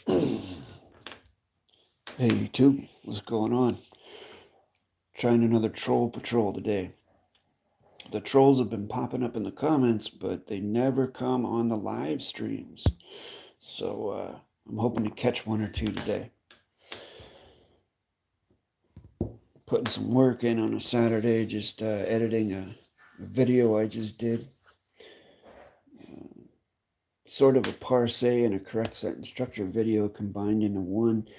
Hey YouTube, what's going on? Trying another troll patrol today. The trolls have been popping up in the comments, but they never come on the live streams. So I'm hoping to catch one or two today. Putting some work in on a Saturday, just editing a video I just did. Sort of a parse and a correct sentence structure video combined into one.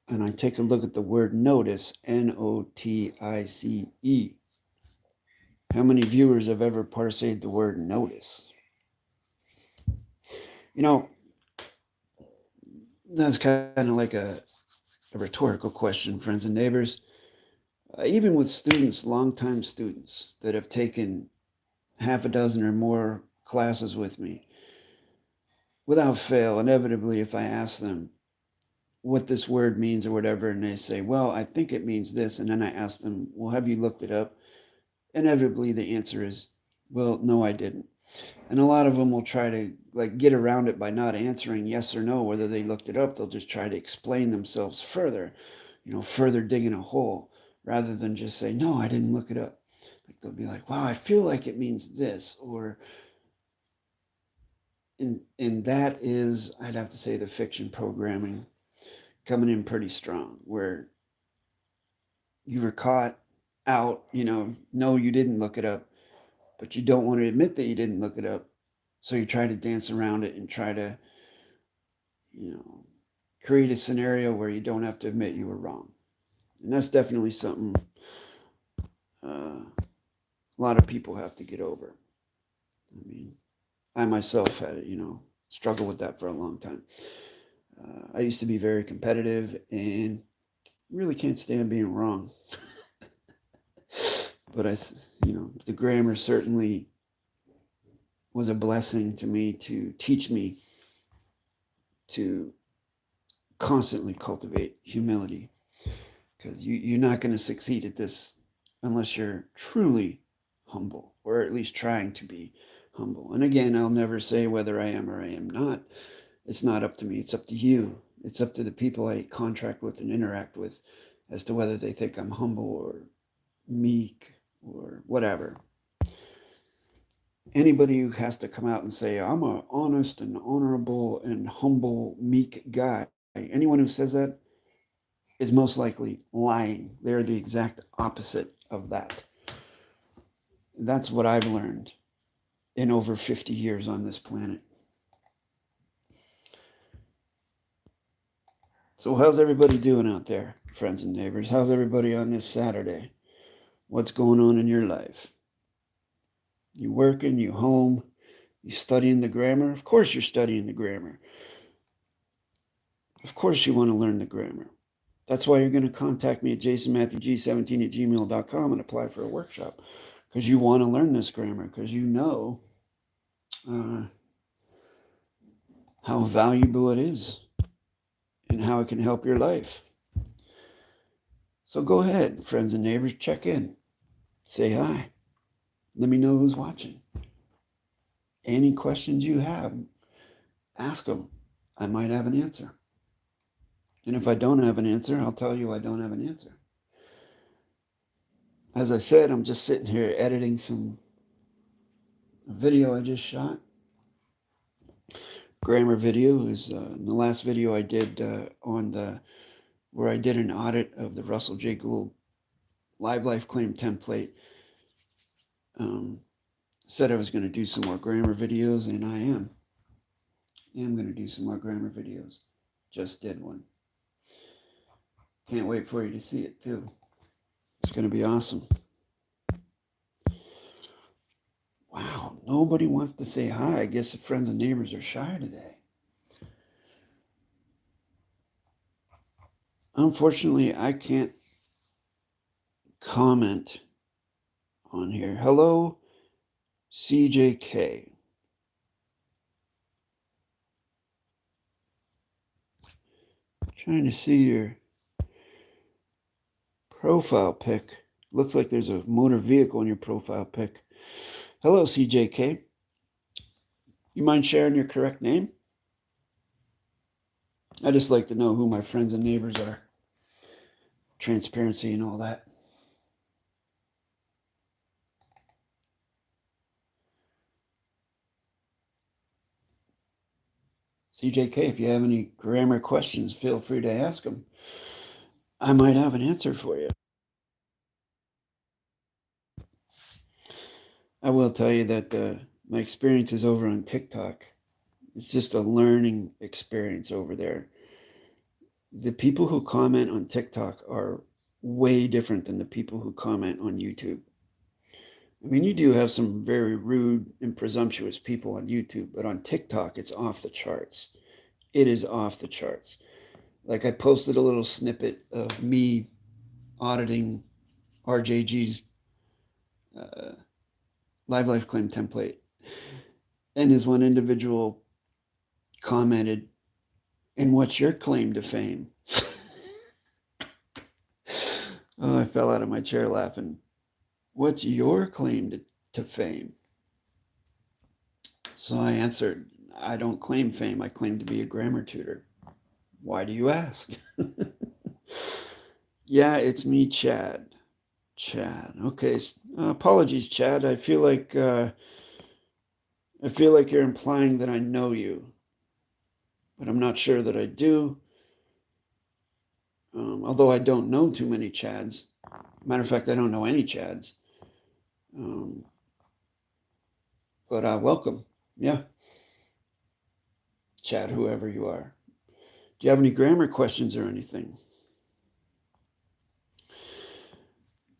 And I take a look at the word notice, N-O-T-I-C-E. How many viewers have ever parsed the word notice? You know, that's kind of like a rhetorical question, friends and neighbors. Even with students, longtime students that have taken half a dozen or more classes with me, without fail, inevitably, if I ask them what this word means or whatever, and they say, well, I think it means this, and then I ask them, well, have you looked it up? Inevitably, the answer is, well, no, I didn't. And a lot of them will try to get around it by not answering yes or no, whether they looked it up. They'll just try to explain themselves further, further digging a hole, rather than just say, no, I didn't look it up. Like they'll be like, wow, I feel like it means this, or and that is, I'd have to say, the fiction programming coming in pretty strong, where you were caught out, no, you didn't look it up, but you don't want to admit that you didn't look it up. So you try to dance around it and try to, create a scenario where you don't have to admit you were wrong. And that's definitely something a lot of people have to get over. I mean, I myself had, struggled with that for a long time. I used to be very competitive and really can't stand being wrong. But the grammar certainly was a blessing to me to teach me to constantly cultivate humility, because you're not going to succeed at this unless you're truly humble, or at least trying to be humble. And again, I'll never say whether I am or I am not. It's not up to me. It's up to you. It's up to the people I contract with and interact with as to whether they think I'm humble or meek or whatever. Anybody who has to come out and say, I'm an honest and honorable and humble, meek guy, anyone who says that is most likely lying. They're the exact opposite of that. That's what I've learned in over 50 years on this planet. So how's everybody doing out there, friends and neighbors? How's everybody on this Saturday? What's going on in your life? You working? You home? You studying the grammar? Of course you're studying the grammar. Of course you want to learn the grammar. That's why you're going to contact me at jasonmatthewg17@gmail.com and apply for a workshop, because you want to learn this grammar, because you know how valuable it is and how it can help your life. So go ahead, friends and neighbors, check in. Say hi. Let me know who's watching. Any questions you have, ask them. I might have an answer. And if I don't have an answer, I'll tell you I don't have an answer. As I said, I'm just sitting here editing some video I just shot. Grammar video is the last video I did where I did an audit of the Russell J. Gould Live Life Claim template. Said I was going to do some more grammar videos, and I am. I'm going to do some more grammar videos. Just did one. Can't wait for you to see it too. It's going to be awesome. Wow, nobody wants to say hi. I guess the friends and neighbors are shy today. Unfortunately, I can't comment on here. Hello, CJK. Trying to see your profile pic. Looks like there's a motor vehicle in your profile pic. Hello, CJK. You mind sharing your correct name? I just like to know who my friends and neighbors are. Transparency and all that. CJK, if you have any grammar questions, feel free to ask them. I might have an answer for you. I will tell you that my experience is over on TikTok. It's just a learning experience over there. The people who comment on TikTok are way different than the people who comment on YouTube. I mean, you do have some very rude and presumptuous people on YouTube, but on TikTok, it's off the charts. It is off the charts. Like I posted a little snippet of me auditing RJG's live life claim template. And as one individual commented, and what's your claim to fame? Oh, I fell out of my chair laughing. What's your claim to fame? So I answered, I don't claim fame. I claim to be a grammar tutor. Why do you ask? Yeah, it's me, Chad. Chad. Okay. Apologies, Chad. I feel like you're implying that I know you, but I'm not sure that I do. Although I don't know too many Chads. Matter of fact, I don't know any Chads. But welcome. Yeah. Chad, whoever you are. Do you have any grammar questions or anything?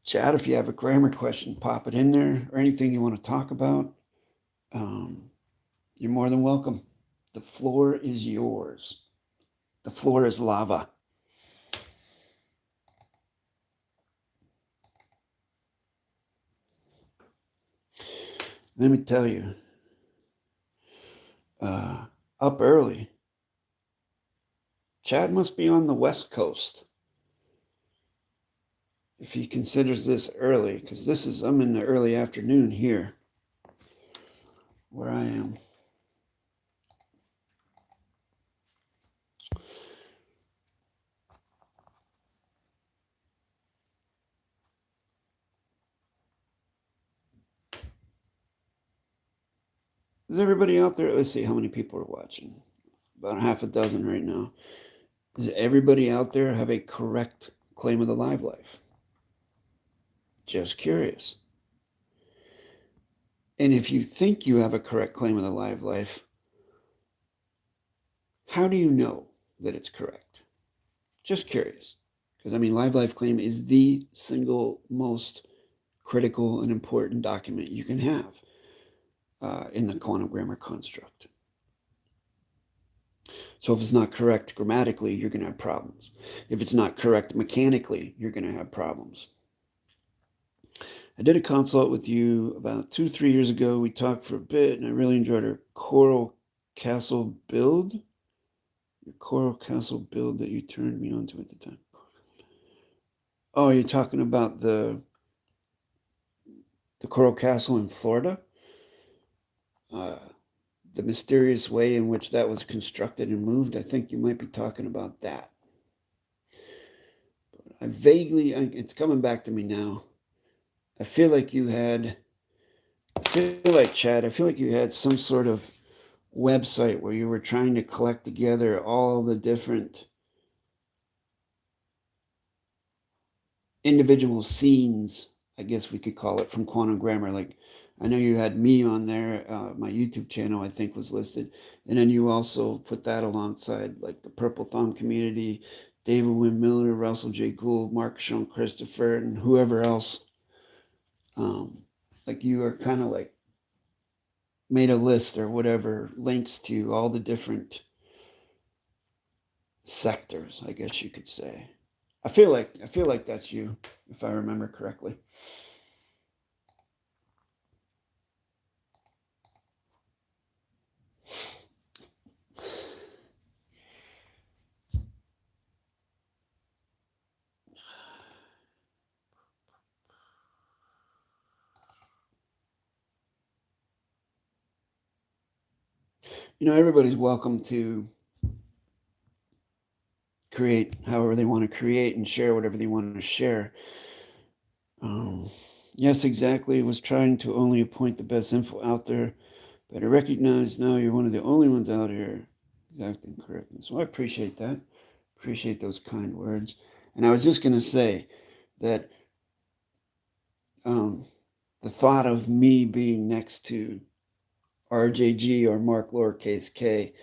Chad, if you have a grammar question, pop it in there, or anything you want to talk about. You're more than welcome. The floor is yours. The floor is lava. Let me tell you, up early. Chad must be on the West Coast. If he considers this early, because I'm in the early afternoon here, where I am. Is everybody out there? Let's see how many people are watching. About half a dozen right now. Does everybody out there have a correct claim of the live life? Just curious. And if you think you have a correct claim of the live life, how do you know that it's correct? Just curious. Because, I mean, live life claim is the single most critical and important document you can have in the quantum grammar construct. So if it's not correct grammatically, you're going to have problems. If it's not correct mechanically, you're going to have problems. I did a consult with you about 2-3 years ago. We talked for a bit, and I really enjoyed our Coral Castle build. Your Coral Castle build that you turned me on to at the time. Oh, you're talking about the Coral Castle in Florida? The mysterious way in which that was constructed and moved. I think you might be talking about that. It's coming back to me now. I feel like Chad, I feel like you had some sort of website where you were trying to collect together all the different individual scenes, I guess we could call it, from quantum grammar. Like, I know you had me on there. My YouTube channel, I think, was listed. And then you also put that alongside, like, the Purple Thumb community, David-WYNN Miller, Russell J. Gould, Mark Sean Christopher, and whoever else. Like, you are kind of like made a list or whatever, links to all the different sectors, I guess you could say. I feel like that's you, if I remember correctly. You know, everybody's welcome to create however they want to create and share whatever they want to share. Yes, exactly. Was trying to only appoint the best info out there, but I recognize now you're one of the only ones out here. Exactly correct. So I appreciate that. Appreciate those kind words. And I was just going to say that the thought of me being next to RJG or Mark lowercase k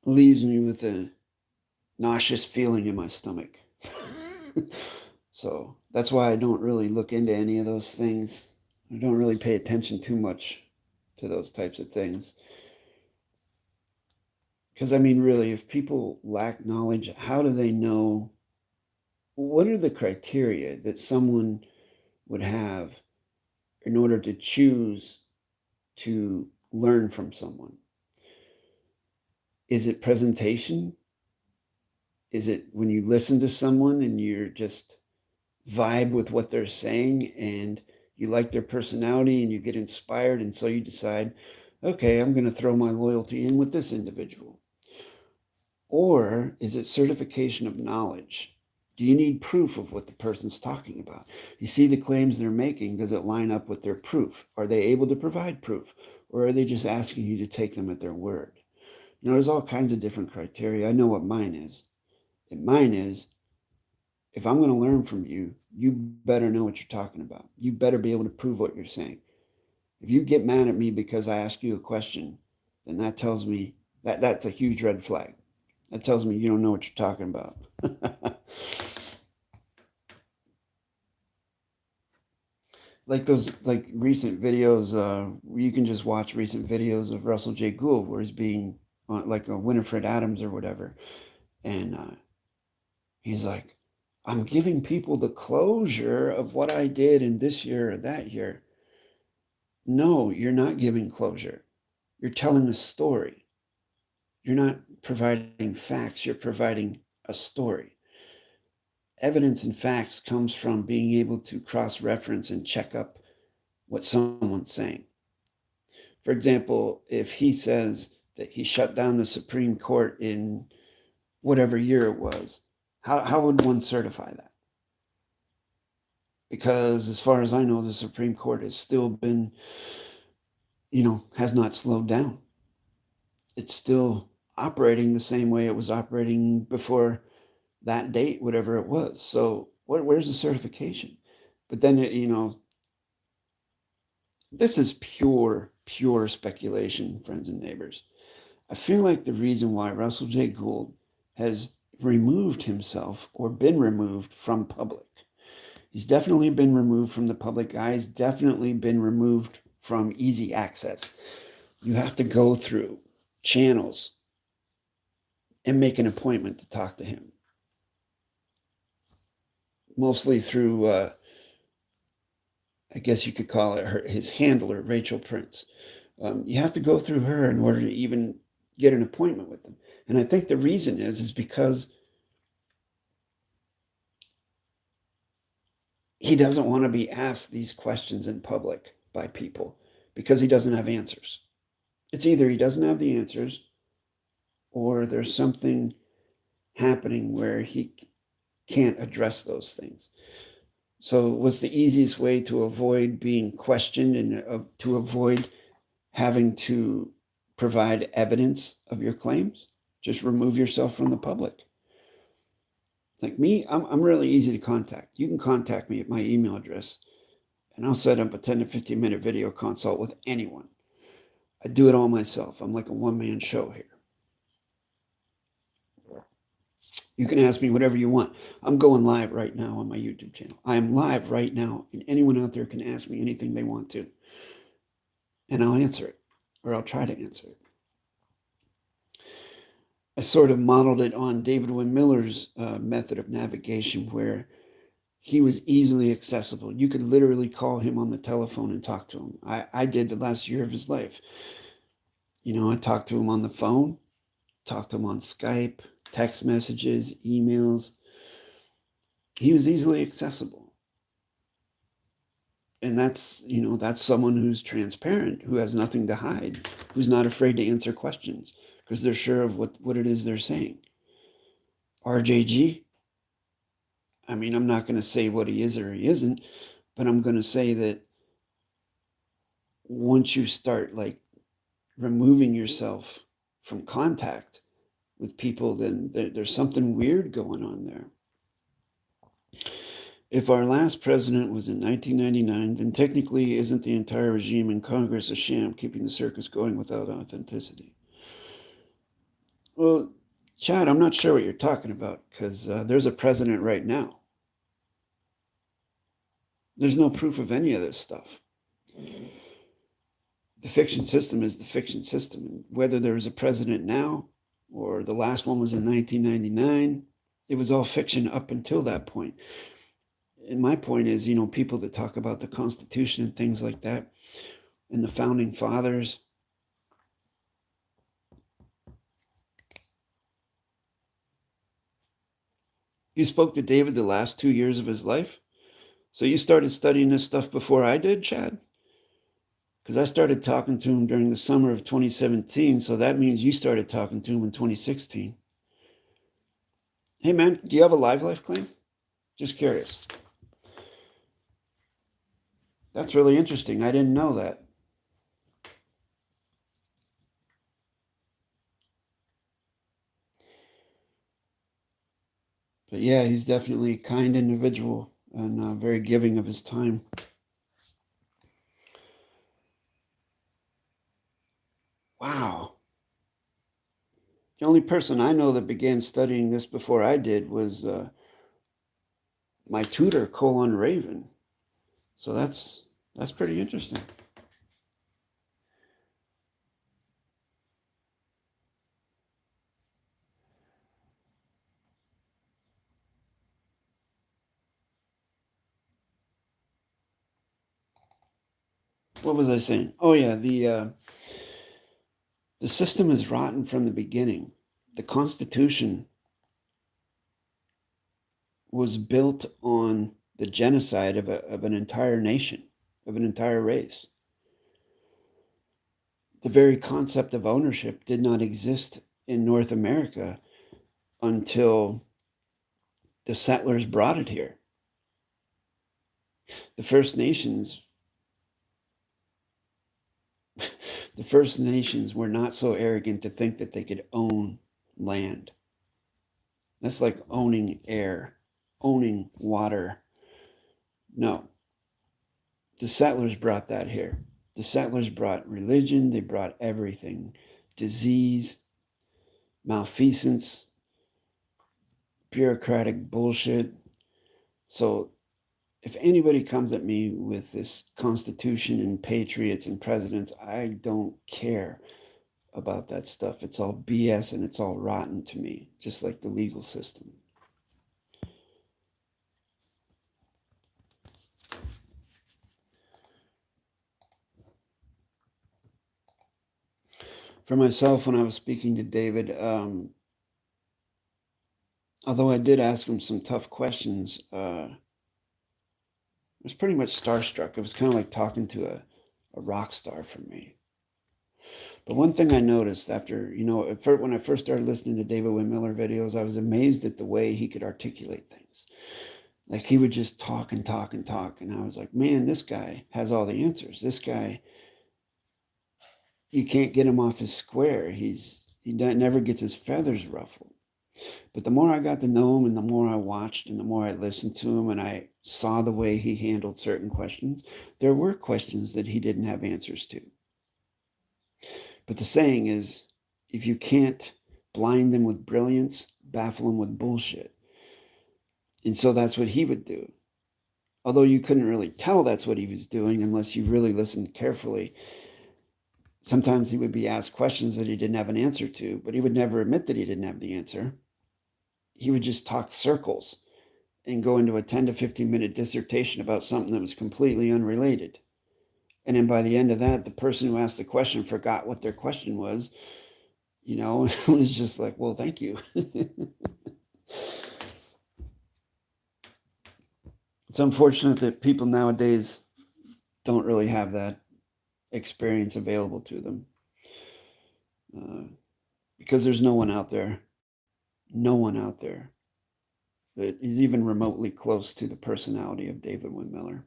leaves me with a nauseous feeling in my stomach. So that's why I don't really look into any of those things. I don't really pay attention too much to those types of things. Because, I mean, really, if people lack knowledge, how do they know? What are the criteria that someone would have in order to choose to learn from someone? Is it presentation? Is it when you listen to someone and you're just vibe with what they're saying and you like their personality and you get inspired, and so you decide, okay, I'm going to throw my loyalty in with this individual? Or is it certification of knowledge? Do you need proof of what the person's talking about? You see the claims they're making, does it line up with their proof? Are they able to provide proof? Or are they just asking you to take them at their word? You know, there's all kinds of different criteria. I know what mine is. And mine is, if I'm going to learn from you, you better know what you're talking about. You better be able to prove what you're saying. If you get mad at me because I ask you a question, then that tells me that's a huge red flag. That tells me you don't know what you're talking about. Like those recent videos, you can just watch recent videos of Russell J. Gould where he's being like a Winifred Adams or whatever. And he's like, I'm giving people the closure of what I did in this year or that year. No, you're not giving closure. You're telling a story. You're not providing facts. You're providing a story. Evidence and facts comes from being able to cross-reference and check up what someone's saying. For example, if he says that he shut down the Supreme Court in whatever year it was, how would one certify that? Because as far as I know, the Supreme Court has still been, has not slowed down. It's still operating the same way it was operating before that date, whatever it was. So where's the certification? But then, this is pure speculation, friends and neighbors. I feel like the reason why Russell J. Gould has removed himself or been removed from public. He's definitely been removed from the public eye. He's definitely been removed from easy access. You have to go through channels and make an appointment to talk to him. Mostly through, I guess you could call it his handler, Rachel Prince. You have to go through her in order to even get an appointment with him. And I think the reason is because he doesn't want to be asked these questions in public by people because he doesn't have answers. It's either he doesn't have the answers or there's something happening where he can't address those things. So what's the easiest way to avoid being questioned and to avoid having to provide evidence of your claims? Just remove yourself from the public. Like me, I'm really easy to contact. You can contact me at my email address, and I'll set up a 10 to 15-minute video consult with anyone. I do it all myself. I'm like a one-man show here. You can ask me whatever you want. I'm going live right now on my YouTube channel. I am live right now, and anyone out there can ask me anything they want to, and I'll answer it, or I'll try to answer it. I sort of modeled it on David-WYNN Miller's method of navigation, where he was easily accessible. You could literally call him on the telephone and talk to him. I did the last year of his life. I talked to him on the phone, talked to him on Skype, text messages, emails. He was easily accessible. And that's someone who's transparent, who has nothing to hide, who's not afraid to answer questions because they're sure of what it is they're saying. RJG, I mean, I'm not going to say what he is or he isn't, but I'm going to say that once you start like removing yourself from contact with people, then there's something weird going on there. If our last president was in 1999, then technically isn't the entire regime in Congress a sham, keeping the circus going without authenticity? Well, Chad, I'm not sure what you're talking about, because there's a president right now. There's no proof of any of this stuff. The fiction system is the fiction system. And whether there is a president now or the last one was in 1999, it was all fiction up until that point. And my point is, you know, people that talk about the Constitution and things like that and the founding fathers, you spoke to David the last 2 years of his life. So you started studying this stuff before I did, Chad? Because I started talking to him during the summer of 2017, so that means you started talking to him in 2016. Hey, man, do you have a live life claim? Just curious. That's really interesting. I didn't know that. But yeah, he's definitely a kind individual and very giving of his time. Wow. The only person I know that began studying this before I did was my tutor, Colon Raven. So that's pretty interesting. What was I saying? Oh yeah, the system is rotten from the beginning. The Constitution was built on the genocide of an entire nation, of an entire race. The very concept of ownership did not exist in North America until the settlers brought it here. The First Nations were not so arrogant to think that they could own land. That's like owning air, owning water. No. The settlers brought that here. The settlers brought religion, they brought everything. Disease, malfeasance, bureaucratic bullshit. So if anybody comes at me with this Constitution and patriots and presidents, I don't care about that stuff. It's all BS and it's all rotten to me, just like the legal system. For myself, when I was speaking to David, although I did ask him some tough questions, I was pretty much starstruck. It was kind of like talking to a rock star for me. But one thing I noticed after, you know, when I first started listening to David-WYNN Miller videos, I was amazed at the way he could articulate things. Like he would just talk and talk and talk. And I was like, man, this guy has all the answers. This guy, you can't get him off his square. He never gets his feathers ruffled. But the more I got to know him and the more I watched and the more I listened to him and I saw the way he handled certain questions, there were questions that he didn't have answers to. But the saying is, if you can't blind them with brilliance, baffle them with bullshit. And so that's what he would do. Although you couldn't really tell that's what he was doing unless you really listened carefully. Sometimes he would be asked questions that he didn't have an answer to, but he would never admit that he didn't have the answer. He would just talk circles and go into a 10 to 15-minute dissertation about something that was completely unrelated. And then by the end of that, the person who asked the question forgot what their question was. You know, it was just like, well, thank you. It's unfortunate that people nowadays don't really have that experience available to them because there's no one out there no one out there that is even remotely close to the personality of David Wynn Miller.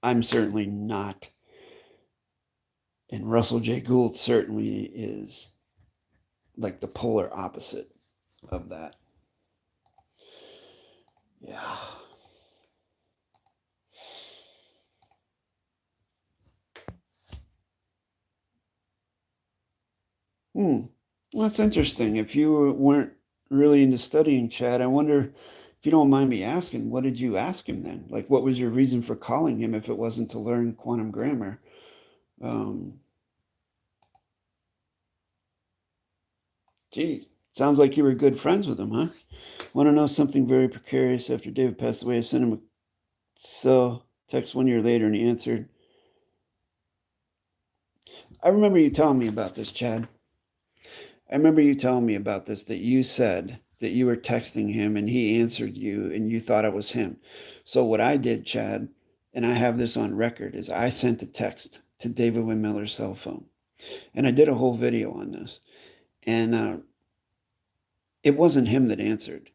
I'm certainly not. And Russell J. Gould certainly is like the polar opposite of that. Yeah. Well, that's interesting. If you weren't really into studying, Chad, I wonder if you don't mind me asking, what did you ask him then? Like, what was your reason for calling him if it wasn't to learn quantum grammar? Gee, sounds like you were good friends with him, huh? Want to know something very precarious? After David passed away, I sent him a text 1 year later, and he answered. I remember you telling me about this, Chad. I remember you telling me about this, that you said that you were texting him and he answered you and you thought it was him. So what I did, Chad, and I have this on record, is I sent a text to David Wynn Miller's cell phone. And I did a whole video on this. And it wasn't him that answered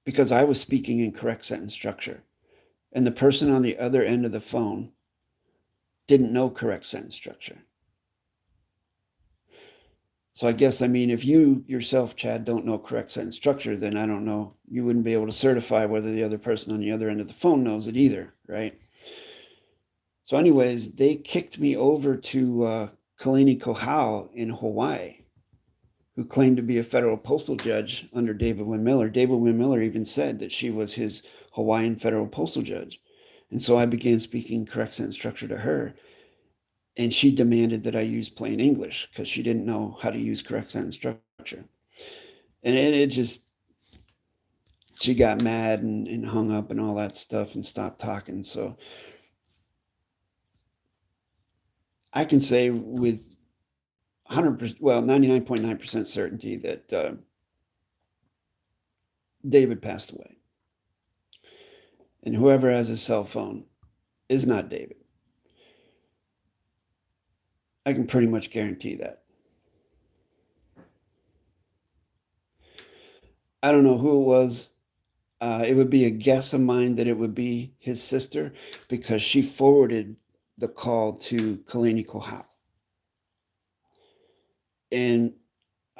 because I was speaking in correct sentence structure. And the person on the other end of the phone didn't know correct sentence structure. So I guess, I mean, if you yourself, Chad, don't know correct sentence structure, then I don't know, you wouldn't be able to certify whether the other person on the other end of the phone knows it either, right? So anyways, they kicked me over to Kalani Kohau in Hawaii, who claimed to be a federal postal judge under David Wynn Miller. David Wynn Miller even said that she was his Hawaiian federal postal judge. And so I began speaking correct sentence structure to her. And she demanded that I use plain English because she didn't know how to use correct sentence structure. And it just, she got mad and hung up and all that stuff and stopped talking. So I can say with 100%, well, 99.9% certainty that David passed away. And whoever has a cell phone is not David. I can pretty much guarantee that. I don't know who it was. It would be a guess of mine that it would be his sister because she forwarded the call to Kalani Kohau. And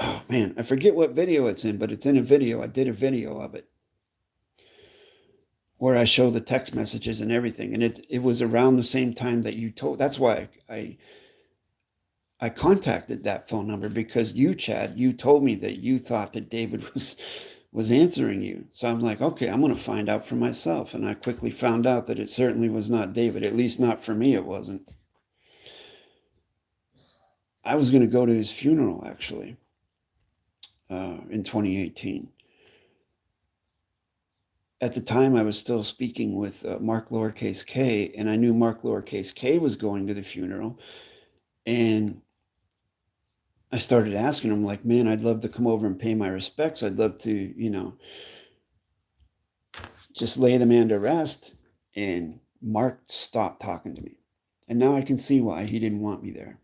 oh man, I forget what video it's in, but it's in a video. I did a video of it where I show the text messages and everything. And it was around the same time that you told. That's why I contacted that phone number because you, Chad, you told me that you thought that David was answering you. So I'm like, okay, I'm going to find out for myself. And I quickly found out that it certainly was not David. At least not for me, it wasn't. I was going to go to his funeral, actually, in 2018. At the time, I was still speaking with Mark lowercase k, and I knew Mark lowercase k was going to the funeral. And I started asking him, like, man, I'd love to come over and pay my respects. I'd love to, just lay the man to rest. And Mark stopped talking to me. And now I can see why he didn't want me there.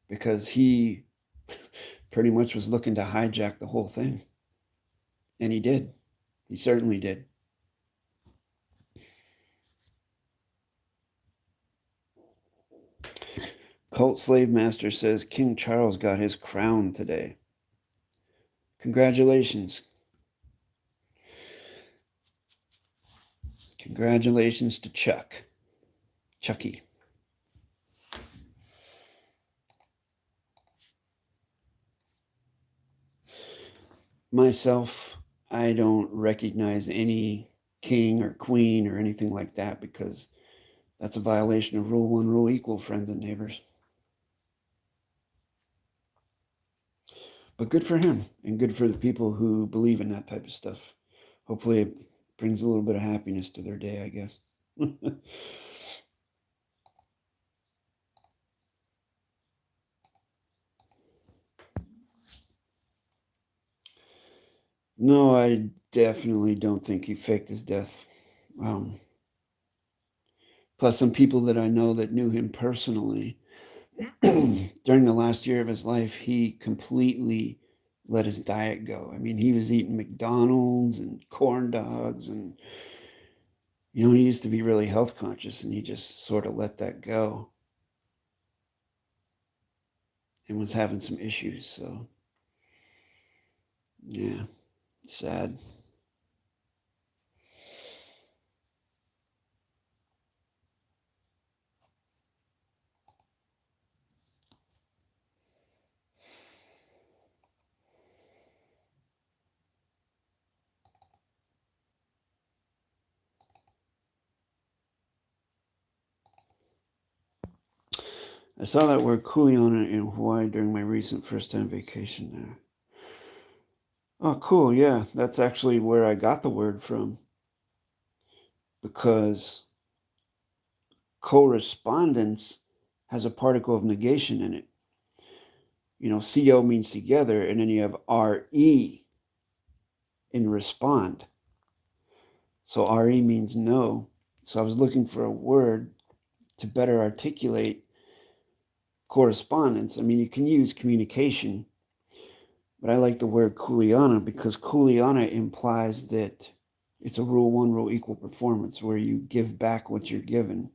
Because he pretty much was looking to hijack the whole thing. And he did. He certainly did. Cult Slave Master says King Charles got his crown today. Congratulations. Congratulations to Chucky. Myself, I don't recognize any king or queen or anything like that because that's a violation of Rule 1, Rule Equal, friends and neighbors. But good for him and good for the people who believe in that type of stuff. Hopefully it brings a little bit of happiness to their day, I guess. No, I definitely don't think he faked his death. Plus, some people that I know that knew him personally, during the last year of his life, he completely let his diet go. I mean, he was eating McDonald's and corn dogs, and he used to be really health conscious, and he just sort of let that go and was having some issues. So yeah, sad. I saw that word kuleana in Hawaii during my recent first-time vacation there. Oh, cool. Yeah, that's actually where I got the word from, because correspondence has a particle of negation in it. CO means together, and then you have RE in respond. So RE means no. So I was looking for a word to better articulate correspondence. I mean, you can use communication, but I like the word kuleana because kuleana implies that it's a rule one, rule equal performance, where you give back what you're given.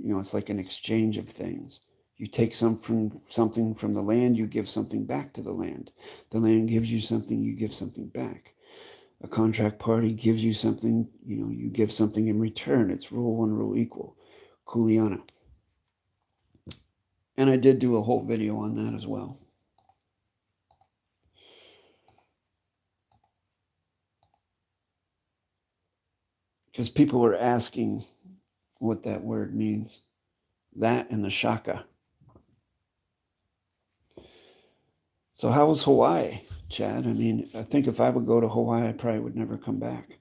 It's like an exchange of things. You take something from the land, you give something back to the land. The land gives you something, you give something back. A contract party gives you something, you give something in return. It's rule one, rule equal. Kuleana. And I did do a whole video on that as well. Because people were asking what that word means. That and the shaka. So how was Hawaii, Chad? I mean, I think if I would go to Hawaii, I probably would never come back.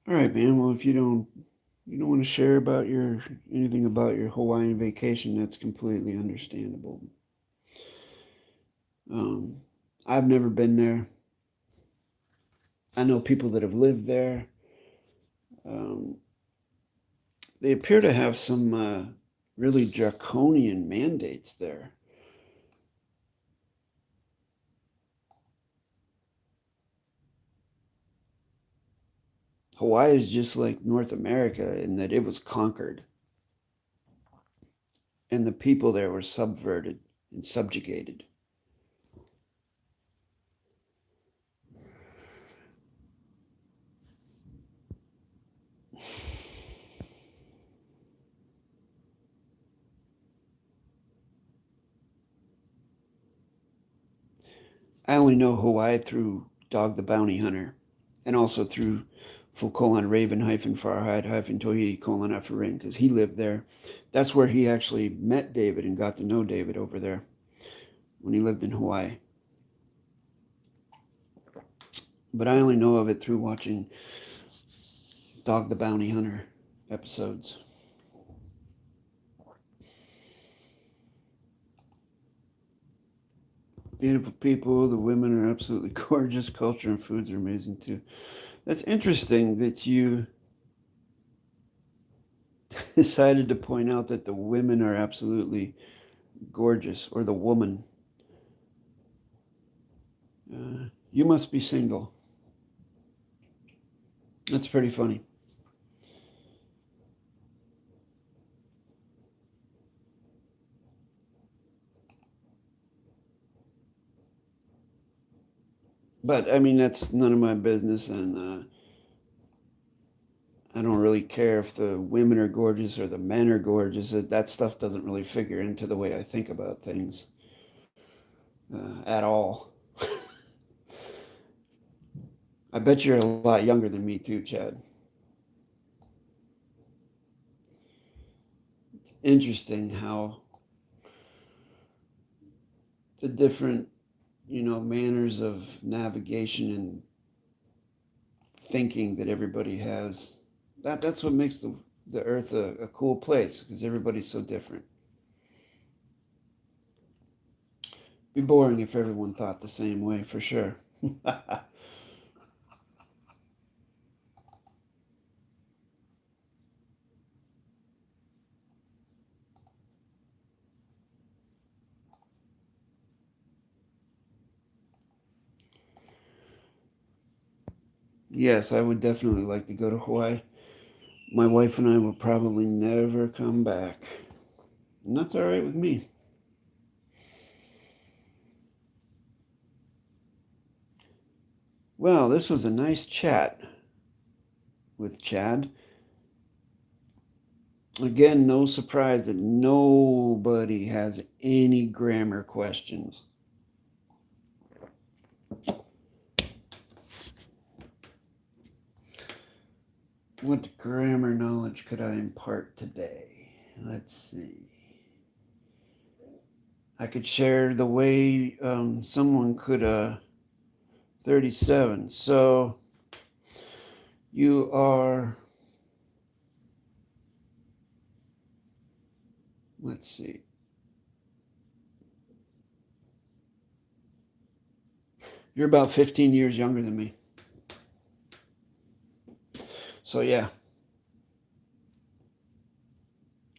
All right, man. Well, if you don't want to share about anything about your Hawaiian vacation, that's completely understandable. I've never been there. I know people that have lived there. They appear to have some really draconian mandates there. Hawaii is just like North America in that it was conquered, and the people there were subverted and subjugated. I only know Hawaii through Dog the Bounty Hunter, and also through full:_Raven-Farhide-Tohi:_F because he lived there. That's where he actually met David and got to know David over there when he lived in Hawaii. But I only know of it through watching Dog the Bounty Hunter episodes. Beautiful people. The women are absolutely gorgeous. Culture and foods are amazing too. That's interesting that you decided to point out that the women are absolutely gorgeous, or the woman. You must be single. That's pretty funny. But I mean, that's none of my business, and I don't really care if the women are gorgeous or the men are gorgeous. That stuff doesn't really figure into the way I think about things at all. I bet you're a lot younger than me too, Chad. It's interesting how the different, manners of navigation and thinking that everybody has. That's what makes the earth a cool place, because everybody's so different. Be boring if everyone thought the same way, for sure. Yes, I would definitely like to go to Hawaii. My wife and I will probably never come back. And that's all right with me. Well, this was a nice chat with Chad. Again, no surprise that nobody has any grammar questions. What grammar knowledge could I impart today? Let's see. I could share the way someone could 37. So you are, let's see. You're about 15 years younger than me. So yeah,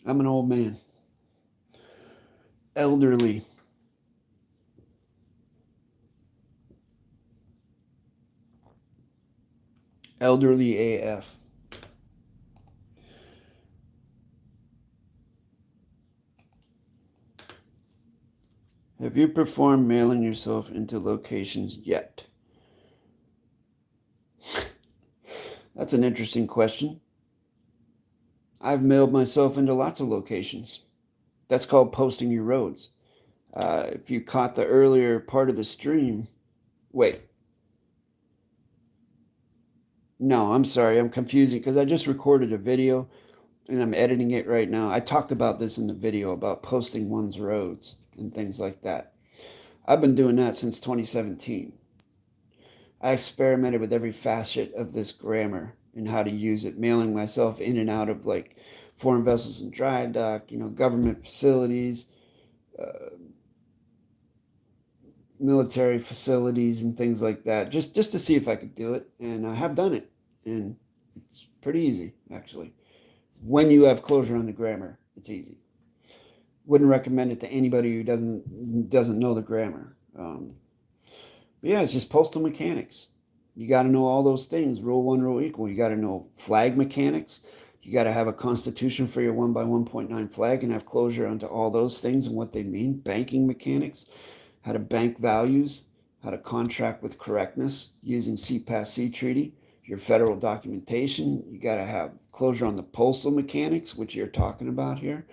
I'm an old man. Elderly. Elderly AF. Have you performed mailing yourself into locations yet? That's an interesting question. I've mailed myself into lots of locations. That's called posting your roads. If you caught the earlier part of the stream, wait. No, I'm sorry, I'm confusing because I just recorded a video and I'm editing it right now. I talked about this in the video about posting one's roads and things like that. I've been doing that since 2017. I experimented with every facet of this grammar and how to use it, mailing myself in and out of like foreign vessels and dry dock, government facilities, uh, military facilities and things like that, just to see if I could do it. And I have done it, and it's pretty easy actually. When you have closure on the grammar, it's easy. Wouldn't recommend it to anybody who doesn't know the grammar. But yeah, it's just postal mechanics. You got to know all those things. Rule one, rule equal. You got to know flag mechanics. You got to have a constitution for your 1 by 1.9 flag and have closure onto all those things and what they mean. Banking mechanics, how to bank values, how to contract with correctness using C-PAS-C treaty, your federal documentation. You got to have closure on the postal mechanics, which you're talking about here.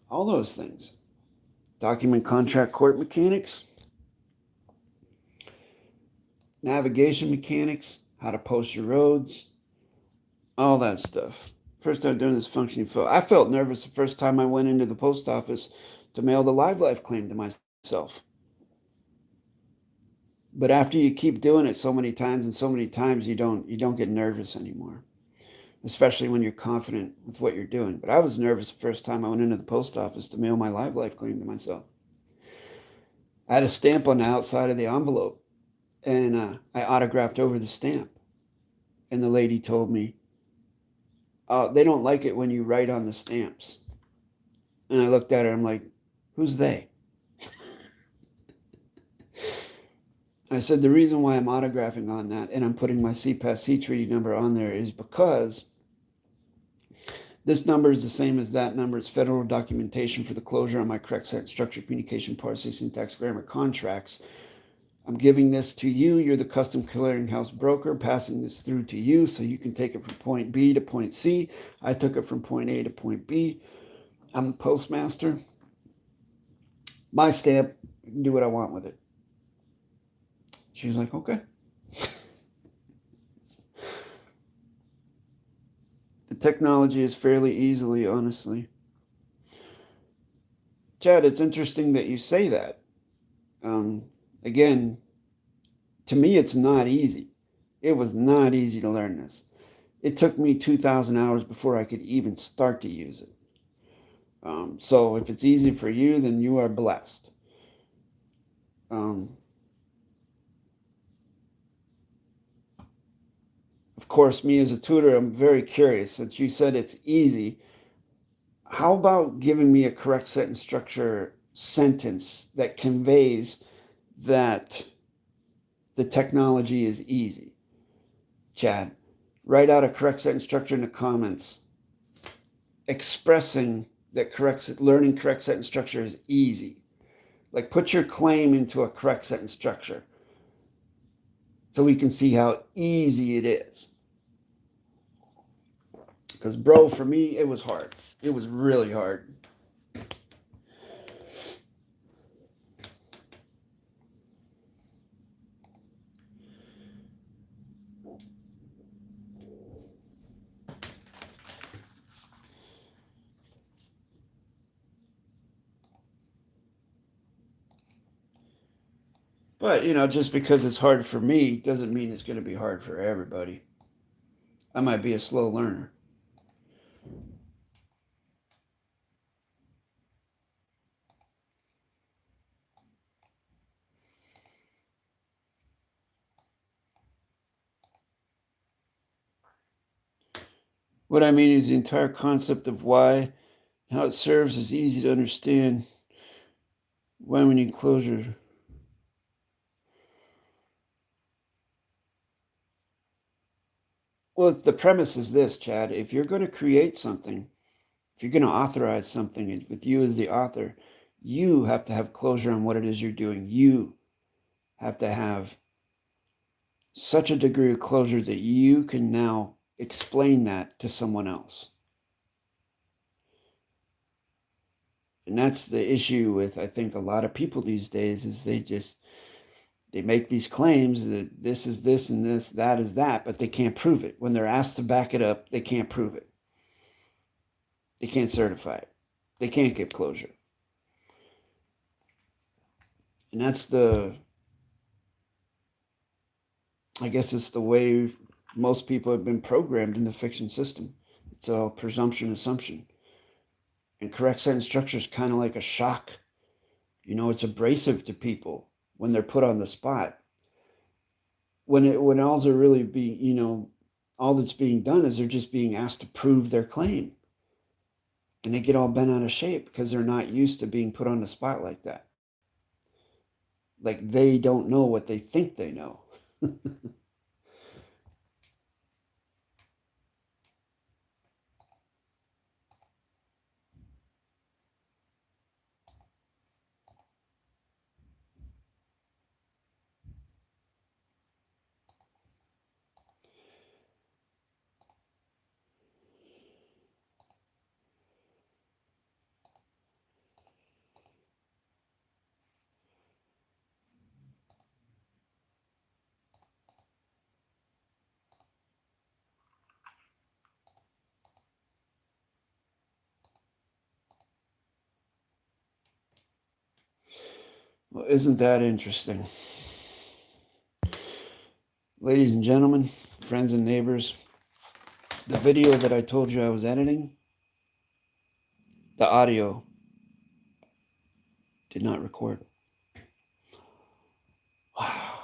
All those things. Document contract court mechanics, navigation mechanics, how to post your roads, all that stuff. First time doing this functioning fill. I felt nervous the first time I went into the post office to mail the live life claim to myself. But after you keep doing it so many times and so many times, you don't get nervous anymore, especially when you're confident with what you're doing. But I was nervous the first time I went into the post office to mail my live life claim to myself. I had a stamp on the outside of the envelope, and I autographed over the stamp. And the lady told me, "Oh, they don't like it when you write on the stamps." And I looked at her, I'm like, "Who's they?" I said, "The reason why I'm autographing on that and I'm putting my C-PAS-C treaty number on there is because this number is the same as that number. It's federal documentation for the closure on my correct sentence structure, communication, parsing, syntax, grammar, contracts. I'm giving this to you. You're the custom clearinghouse broker, passing this through to you so you can take it from point B to point C. I took it from point A to point B. I'm the postmaster. My stamp, I can do what I want with it. She's like, okay. The technology is fairly easily, honestly. Chad, it's interesting that you say that. Again, to me, it's not easy. It was not easy to learn this. It took me 2,000 hours before I could even start to use it. So if it's easy for you, then you are blessed. Of course, me as a tutor, I'm very curious. Since you said it's easy, how about giving me a correct sentence structure sentence that conveys that the technology is easy? Chad, write out a correct sentence structure in the comments expressing that learning correct sentence structure is easy. Like, put your claim into a correct sentence structure so we can see how easy it is. Because, bro, for me, it was hard. It was really hard. But, just because it's hard for me doesn't mean it's going to be hard for everybody. I might be a slow learner. What I mean is the entire concept of why, how it serves is easy to understand. Why we need closure. Well, the premise is this, Chad. If you're going to create something, if you're going to authorize something with you as the author, you have to have closure on what it is you're doing. You have to have such a degree of closure that you can now explain that to someone else. And that's the issue with, I think, a lot of people these days, is they make these claims that this is this and this, that is that, but they can't prove it. When they're asked to back it up, they can't prove it. They can't certify it. They can't give closure. And that's I guess it's the way most people have been programmed in the fiction system. It's all presumption, assumption. And correct sentence structure is kind of like a shock. It's abrasive to people when they're put on the spot. When all they're really being, all that's being done is they're just being asked to prove their claim. And they get all bent out of shape because they're not used to being put on the spot like that. Like, they don't know what they think they know. Well, isn't that interesting? Ladies and gentlemen, friends and neighbors, the video that I told you I was editing, the audio did not record. Wow.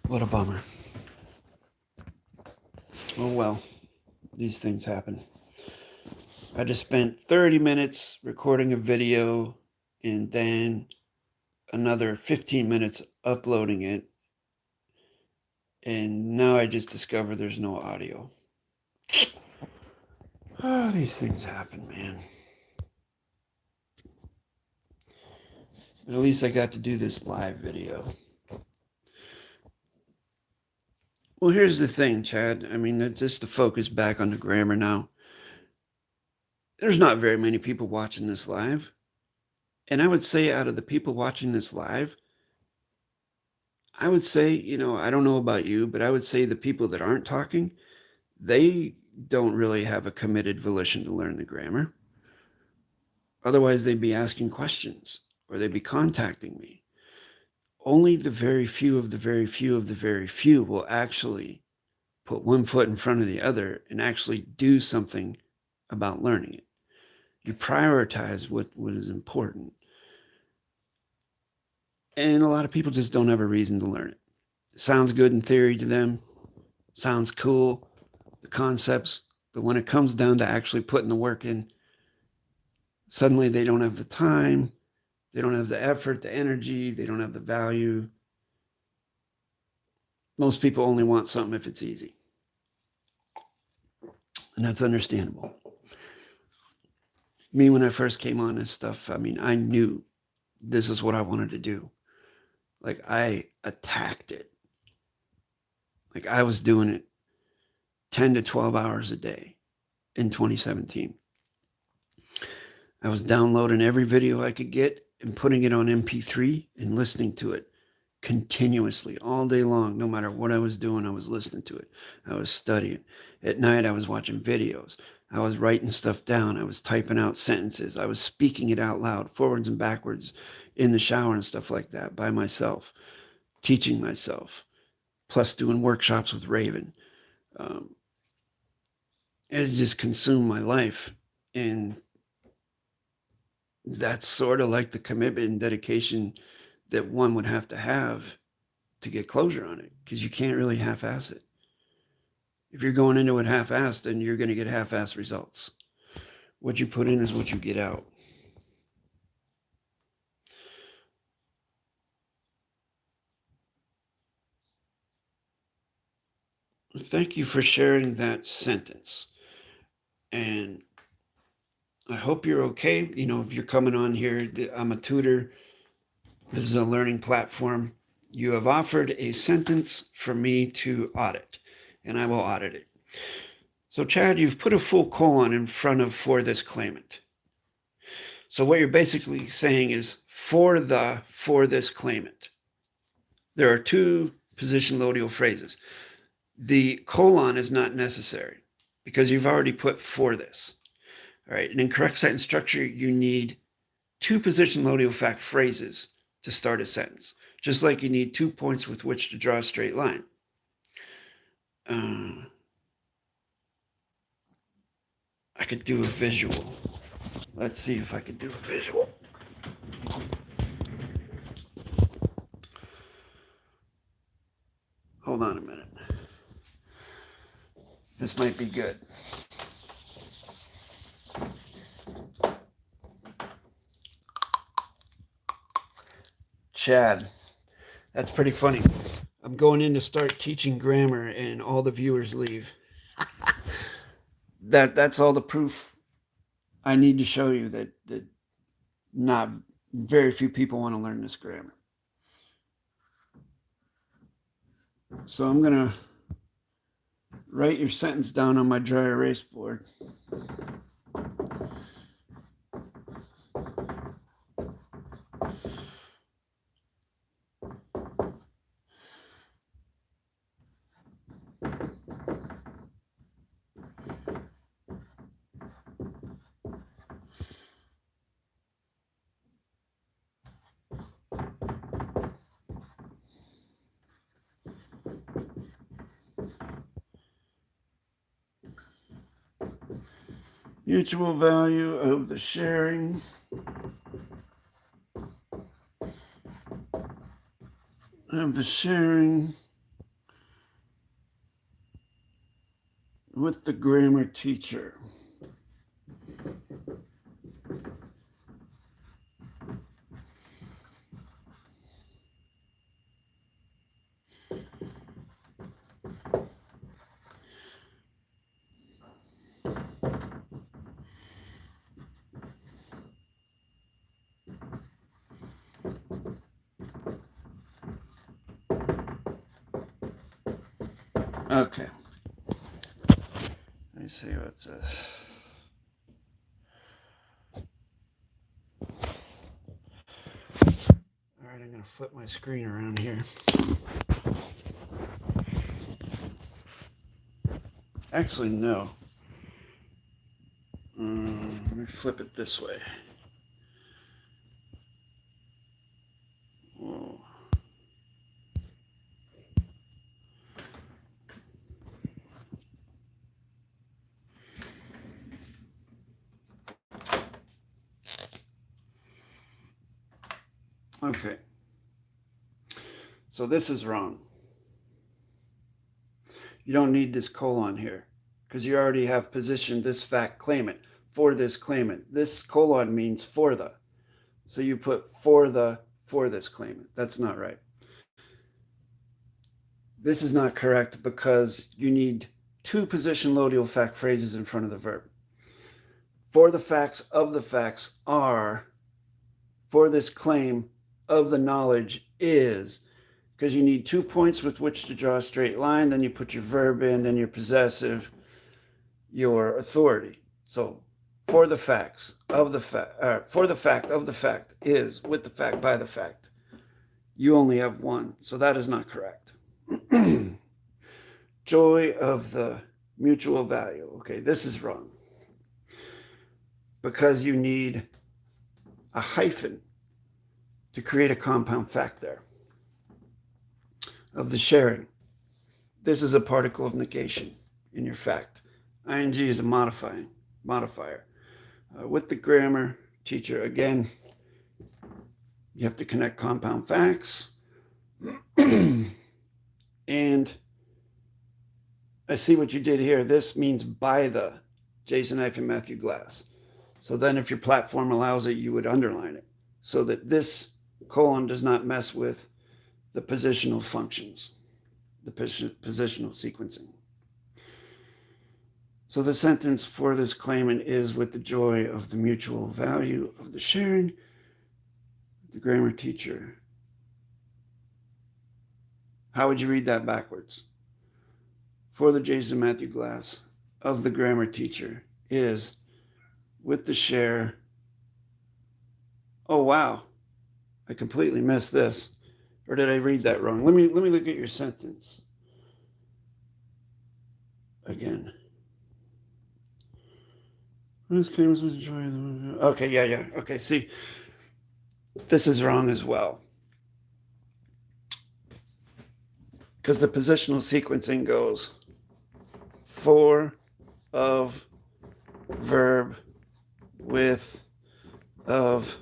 What a bummer. Oh well, these things happen. I just spent 30 minutes recording a video and then another 15 minutes uploading it. And now I just discovered there's no audio. Oh, these things happen, man. But at least I got to do this live video. Well, here's the thing, Chad. I mean, just to focus back on the grammar now. There's not very many people watching this live. And I would say out of the people watching this live, I would say, I don't know about you, but I would say the people that aren't talking, they don't really have a committed volition to learn the grammar. Otherwise, they'd be asking questions or they'd be contacting me. Only the very few of the very few of the very few will actually put one foot in front of the other and actually do something about learning it. You prioritize what is important. And a lot of people just don't have a reason to learn it. It sounds good in theory to them, sounds cool, the concepts, but when it comes down to actually putting the work in, suddenly they don't have the time, they don't have the effort, the energy, they don't have the value. Most people only want something if it's easy. And that's understandable. Me, when I first came on this stuff, I mean, I knew this is what I wanted to do. Like, I attacked it. Like, I was doing it 10 to 12 hours a day in 2017. I was downloading every video I could get and putting it on MP3 and listening to it continuously all day long. No matter what I was doing, I was listening to it. I was studying. At night, I was watching videos. I was writing stuff down. I was typing out sentences. I was speaking it out loud, forwards and backwards, in the shower and stuff like that by myself, teaching myself, plus doing workshops with Raven. It's just consumed my life. And that's sort of like the commitment and dedication that one would have to get closure on it, because you can't really half-ass it. If you're going into it half-assed, then you're going to get half-assed results. What you put in is what you get out. Thank you for sharing that sentence. And I hope you're okay. If you're coming on here, I'm a tutor. This is a learning platform. You have offered a sentence for me to audit, and I will audit it. So, Chad, you've put a full colon in front of "for this claimant." So what you're basically saying is for this claimant. There are two position loadial phrases. The colon is not necessary because you've already put "for this." All right. And in correct sentence structure, you need two position loadial fact phrases to start a sentence, just like you need 2 points with which to draw a straight line. I could do a visual. Let's see if I could do a visual. Hold on a minute. This might be good. Chad, that's pretty funny. I'm going in to start teaching grammar and all the viewers leave. That's all the proof I need to show you that not very few people want to learn this grammar. So I'm going to write your sentence down on my dry erase board. Mutual value of the sharing. With the grammar teacher. Okay. Let me see what's this. All right, I'm going to flip my screen around here. Actually, no. Let me flip it this way. Whoa. Okay. So this is wrong. You don't need this colon here because you already have positioned this fact claimant for this claimant. This colon means for the. So you put for this claimant. That's not right. This is not correct because you need two position loadial fact phrases in front of the verb. For the facts of the facts are, for this claim of the knowledge is, because you need 2 points with which to draw a straight line, then you put your verb in, then your possessive, your authority. So for the facts of the fact, for the fact of the fact is, with the fact, by the fact. You only have one, so that is not correct. Joy of the mutual value. Okay, this is wrong. Because you need a hyphen to create a compound fact there. Of the sharing. This is a particle of negation in your fact. ing is a modifier. With the grammar teacher, again, you have to connect compound facts. And I see what you did here. This means by the Jason-Matthew Glass. So then if your platform allows it, you would underline it so that this colon does not mess with the positional functions, the positional sequencing. So the sentence for this claimant is with the joy of the mutual value of the sharing. The grammar teacher. How would you read that backwards? For the Jason-Matthew Glass of the grammar teacher is with the share. Oh, wow. I completely missed this. Or did I read that wrong? Let me look at your sentence again. This claims with joy. Okay, yeah. Okay, see, this is wrong as well. Because the positional sequencing goes for, of, verb, with, of,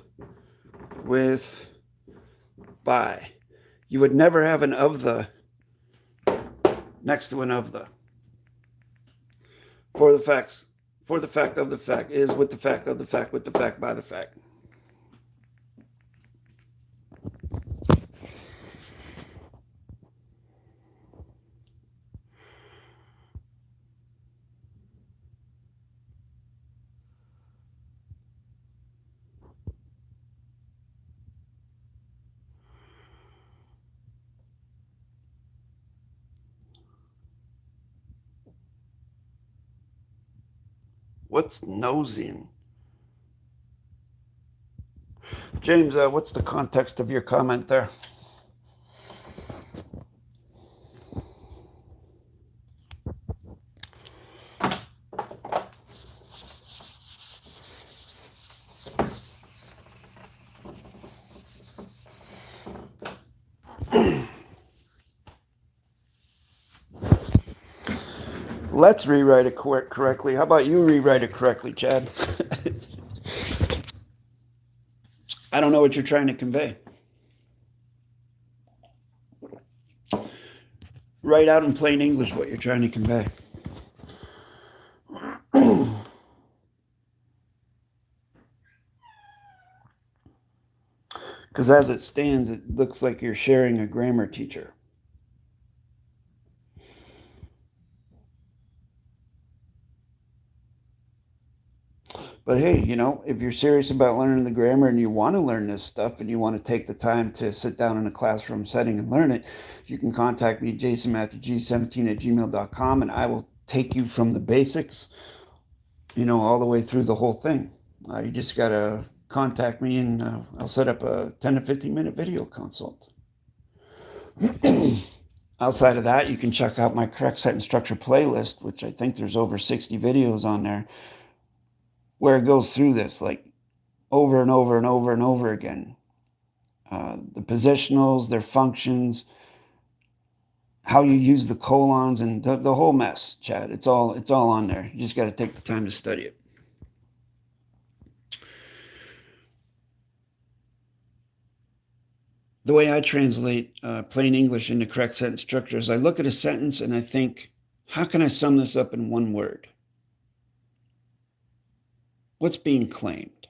with, by. You would never have an of the next to an of the. For the facts, for the fact of the fact is with the fact of the fact, with the fact, by the fact. What's nosing? James, what's the context of your comment there? Let's rewrite it correctly. How about you rewrite it correctly, Chad? I don't know what you're trying to convey. Write out in plain English what you're trying to convey. Because as it stands, it looks like you're sharing a grammar teacher. But hey, you know, if you're serious about learning the grammar and you want to learn this stuff and you want to take the time to sit down in a classroom setting and learn it, you can contact me, jasonmatthewg17@gmail.com, and I will take you from the basics, you know, all the way through the whole thing. You just got to contact me, and I'll set up a 10 to 15 minute video consult. Outside of that, you can check out my correct sentence structure playlist, which I think there's over 60 videos on there, where it goes through this like over and over and over and over again. The positionals, their functions, how you use the colons, and the whole mess, Chad. It's all on there. You just got to take the time to study it. The way I translate plain English into correct sentence structure is I look at a sentence and I think, how can I sum this up in one word? What's being claimed?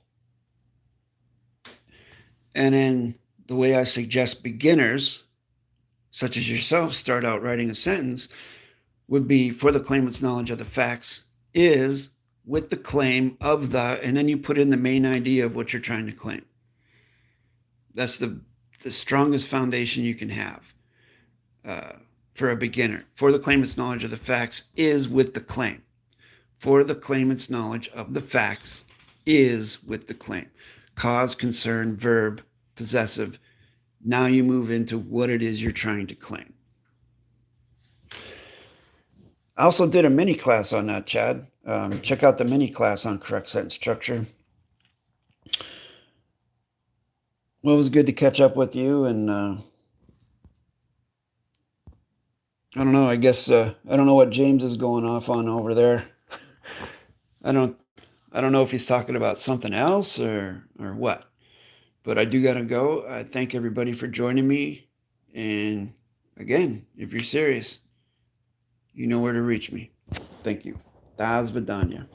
And then the way I suggest beginners, such as yourself, start out writing a sentence would be, for the claimant's knowledge of the facts is with the claim of the, and then you put in the main idea of what you're trying to claim. That's the strongest foundation you can have for a beginner. For the claimant's knowledge of the facts is with the claim. For the claimant's knowledge of the facts is with the claim. Cause, concern, verb, possessive. Now you move into what it is you're trying to claim. I also did a mini class on that, Chad. Check out the mini class on correct sentence structure. Well, it was good to catch up with you, and I don't know. I guess I don't know what James is going off on over there. I don't know if he's talking about something else or what. But I do gotta go. I thank everybody for joining me. And again, if you're serious, you know where to reach me. Thank you. Das Vidanya.